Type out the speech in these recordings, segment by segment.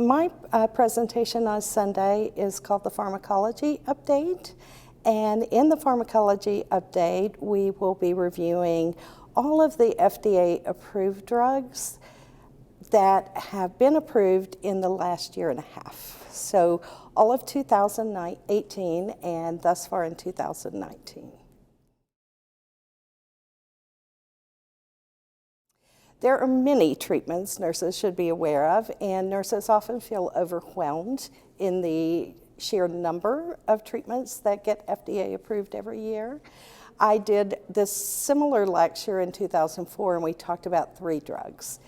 my presentation on Sunday is called the Pharmacology Update. And in the Pharmacology Update, we will be reviewing all of the FDA-approved drugs that have been approved in the last year and a half. So all of 2018 and thus far in 2019. There are many treatments nurses should be aware of, and nurses often feel overwhelmed in the sheer number of treatments that get FDA approved every year. I did this similar lecture in 2004, and we talked about 3 drugs.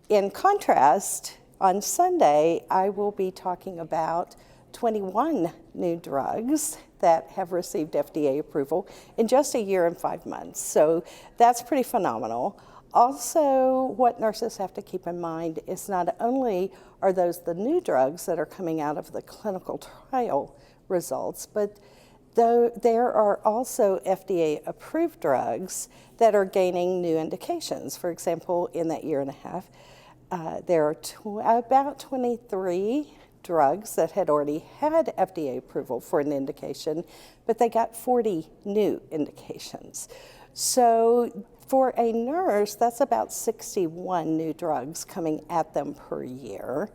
In contrast, on Sunday, I will be talking about 21 new drugs that have received FDA approval in just a year and 5 months. So that's pretty phenomenal. Also, what nurses have to keep in mind is not only are those the new drugs that are coming out of the clinical trial results, but there are also FDA-approved drugs that are gaining new indications. For example, in that year and a half, there are about 23 drugs that had already had FDA approval for an indication, but they got 40 new indications. So for a nurse, that's about 61 new drugs coming at them per year.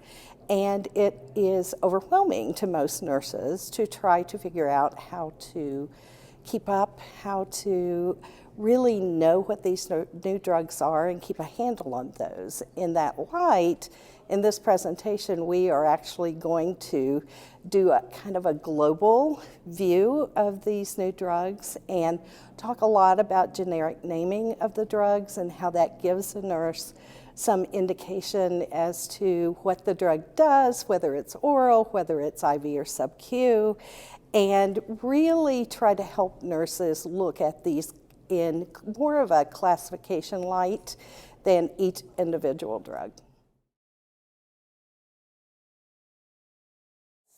And it is overwhelming to most nurses to try to figure out how to keep up, how to really know what these new drugs are and keep a handle on those. In that light, in this presentation, we are actually going to do a kind of a global view of these new drugs and talk a lot about generic naming of the drugs and how that gives a nurse some indication as to what the drug does, whether it's oral, whether it's IV or sub-Q, and really try to help nurses look at these in more of a classification light than each individual drug.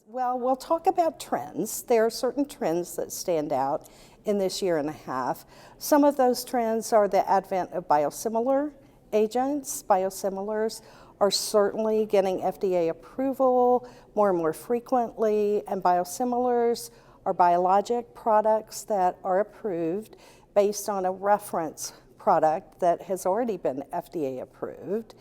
Well, we'll talk about trends. There are certain trends that stand out in this year and a half. Some of those trends are the advent of biosimilar agents. Biosimilars are certainly getting FDA approval more and more frequently, and biosimilars are biologic products that are approved based on a reference product that has already been FDA approved.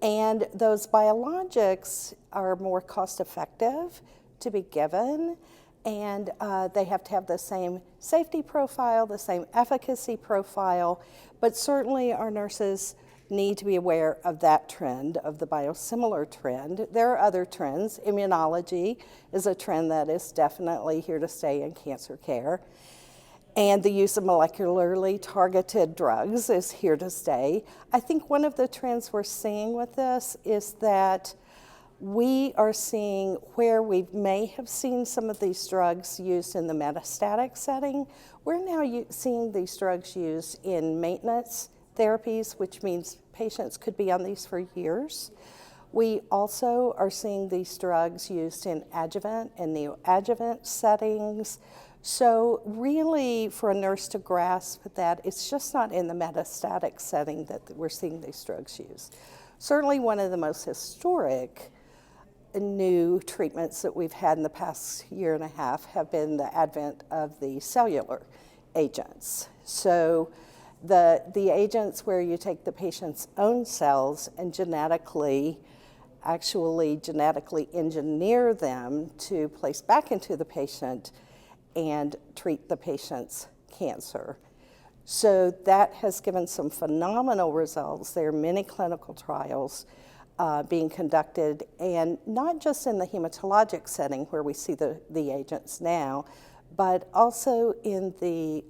And those biologics are more cost effective to be given, and they have to have the same safety profile, the same efficacy profile, but certainly our nurses need to be aware of that trend, of the biosimilar trend. There are other trends. Immunology is a trend that is definitely here to stay in cancer care. And the use of molecularly targeted drugs is here to stay. I think one of the trends we're seeing with this is that we are seeing where we may have seen some of these drugs used in the metastatic setting. We're now seeing these drugs used in maintenance therapies, which means patients could be on these for years. We also are seeing these drugs used in adjuvant and neoadjuvant settings. So really, for a nurse to grasp that, it's just not in the metastatic setting that we're seeing these drugs used. Certainly one of the most historic new treatments that we've had in the past year and a half have been the advent of the cellular agents. So the agents where you take the patient's own cells and genetically engineer them to place back into the patient and treat the patient's cancer. So that has given some phenomenal results. There are many clinical trials being conducted, and not just in the hematologic setting where we see the agents now, but also in the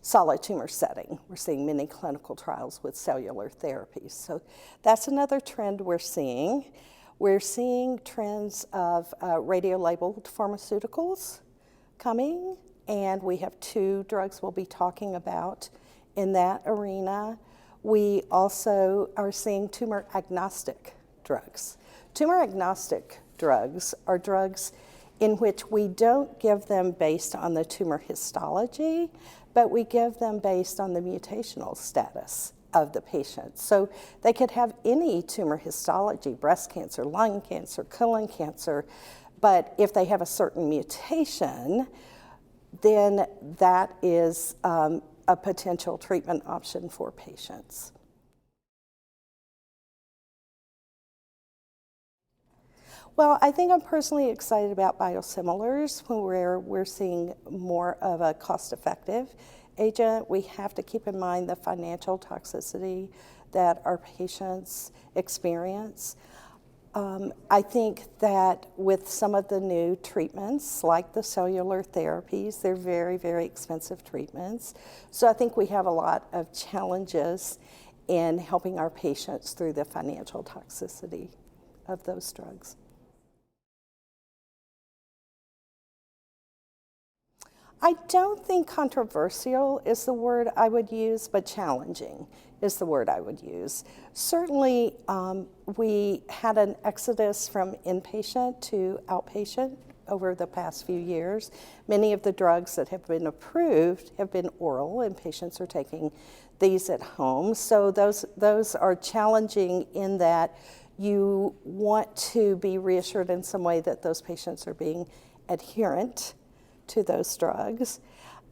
solid tumor setting. We're seeing many clinical trials with cellular therapies. So that's another trend we're seeing. We're seeing trends of radio-labeled pharmaceuticals coming, and we have 2 drugs we'll be talking about in that arena. We also are seeing tumor agnostic drugs. Tumor agnostic drugs are drugs in which we don't give them based on the tumor histology, but we give them based on the mutational status of the patient. So they could have any tumor histology, breast cancer, lung cancer, colon cancer, but if they have a certain mutation, then that is a potential treatment option for patients. Well, I think I'm personally excited about biosimilars where we're seeing more of a cost-effective agent. We have to keep in mind the financial toxicity that our patients experience. I think that with some of the new treatments, like the cellular therapies, they're very, very expensive treatments. So I think we have a lot of challenges in helping our patients through the financial toxicity of those drugs. I don't think controversial is the word I would use, but challenging is the word I would use. Certainly, we had an exodus from inpatient to outpatient over the past few years. Many of the drugs that have been approved have been oral, and patients are taking these at home. So those are challenging in that you want to be reassured in some way that those patients are being adherent to those drugs.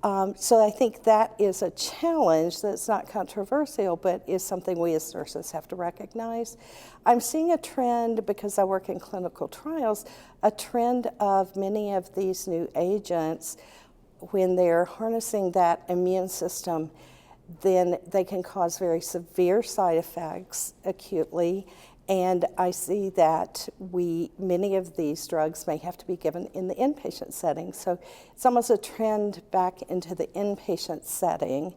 So I think that is a challenge that's not controversial, but is something we as nurses have to recognize. I'm seeing a trend, because I work in clinical trials, a trend of many of these new agents, when they're harnessing that immune system, then they can cause very severe side effects acutely. And I see that many of these drugs may have to be given in the inpatient setting. So it's almost a trend back into the inpatient setting.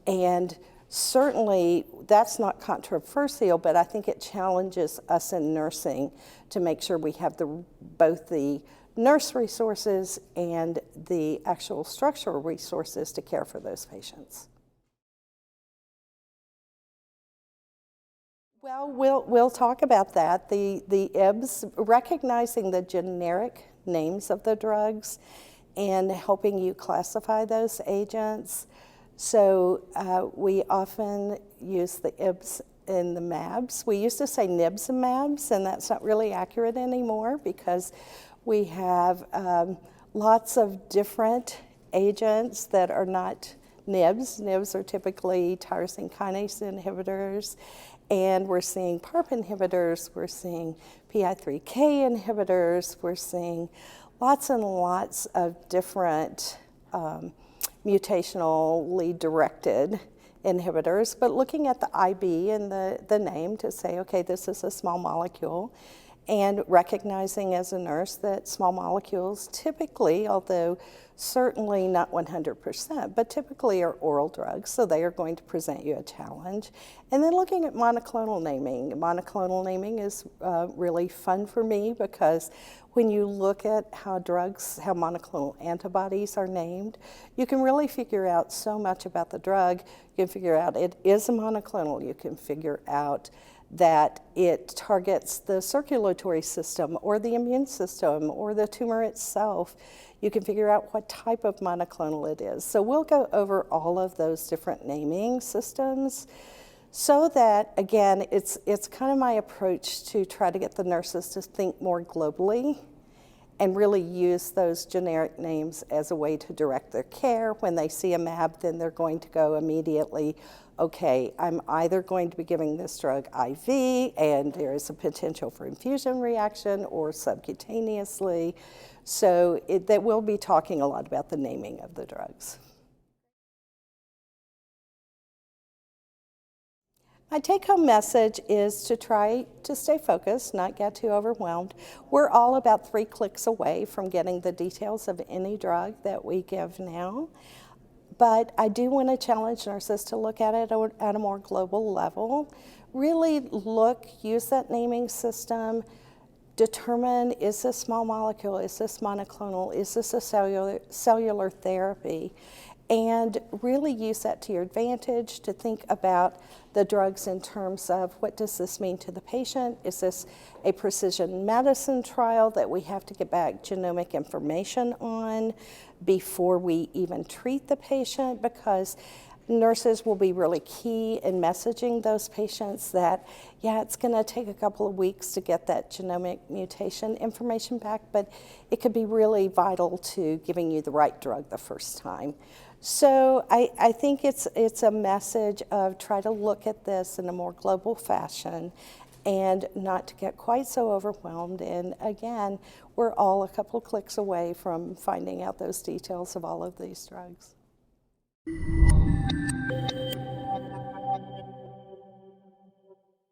And certainly that's not controversial, but I think it challenges us in nursing to make sure we have both the nurse resources and the actual structural resources to care for those patients. Well, we'll talk about that. The IBs, recognizing the generic names of the drugs and helping you classify those agents. So we often use the IBs and the MABs. We used to say NIBs and MABs, and that's not really accurate anymore because we have lots of different agents that are not NIBs. NIBs are typically tyrosine kinase inhibitors. And we're seeing PARP inhibitors, we're seeing PI3K inhibitors, we're seeing lots and lots of different mutationally directed inhibitors, but looking at the IB and the name to say, okay, this is a small molecule, and recognizing as a nurse that small molecules typically, although certainly not 100%, but typically are oral drugs, so they are going to present you a challenge. And then looking at monoclonal naming. Monoclonal naming is really fun for me because when you look at how monoclonal antibodies are named, you can really figure out so much about the drug. You can figure out it is a monoclonal. You can figure out that it targets the circulatory system or the immune system or the tumor itself. You can figure out what type of monoclonal it is. So we'll go over all of those different naming systems so that, again, it's kind of my approach to try to get the nurses to think more globally and really use those generic names as a way to direct their care. When they see a MAB, then they're going to go immediately, okay, I'm either going to be giving this drug IV and there is a potential for infusion reaction or subcutaneously. So that we'll be talking a lot about the naming of the drugs. My take-home message is to try to stay focused, not get too overwhelmed. We're all about 3 clicks away from getting the details of any drug that we give now. But I do want to challenge nurses to look at it at a more global level. Really use that naming system, determine, is this small molecule, is this monoclonal, is this a cellular therapy? And really use that to your advantage to think about the drugs in terms of what does this mean to the patient? Is this a precision medicine trial that we have to get back genomic information on before we even treat the patient? Because Nurses will be really key in messaging those patients that, yeah, it's going to take a couple of weeks to get that genomic mutation information back, but it could be really vital to giving you the right drug the first time. So I think it's a message of try to look at this in a more global fashion and not to get quite so overwhelmed. And again, we're all a couple of clicks away from finding out those details of all of these drugs.